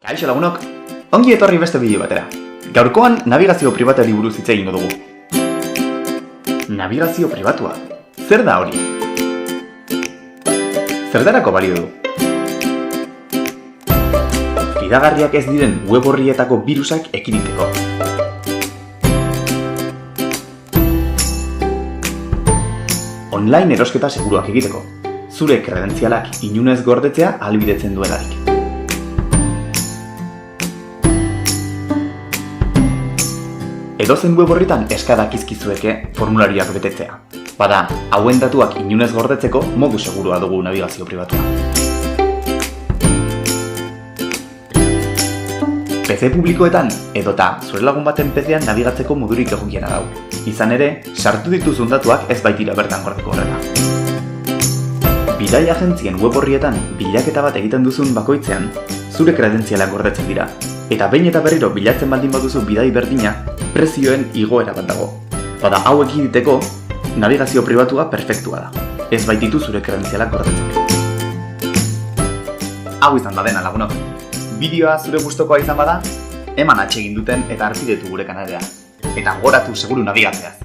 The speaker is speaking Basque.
Kaixo lagunok, ongi etorri beste bideo batera. Gaurkoan navigazio pribatuari buruz hitz egingo dugu. Navigazio pribatua, zer da hori? Zertarako balio du? Fidagarriak ez diren web orrietako birusak ekiditeko. Online erosketa seguruak egiteko. Zure kredentzialak inunez gordetzea ahalbidetzen duelarik. Edozen web orrietan eskadak izkizueke formularioak betetzea. Bada, hauen datuak inunez gordetzeko modu segurua dugu navigazio pribatua. PC publikoetan edota zure lagun baten PC-an nabigatzeko modurik egokiena dau. Izan ere, sartu dituzun datuak ez baitira bertan gordeko horrela. Bidai agentzien web orrietan bilaketa bat egiten duzun bakoitzean, zure kredentzialak gordetzen dira. Eta behin eta berriro bilatzen baldin baduzu bidai berdina, prezioen igoera bat dago. Bada, hau ekiditeko, navigazio pribatua perfektua da. Ez baititu zure kredentzialak gordetzen. Hau izan da dena lagunok. Bideoa zure gustokoa izan bada, eman atsegin duten eta arpidetu gure kanalera. Eta gogoratu seguru nabigatzeaz.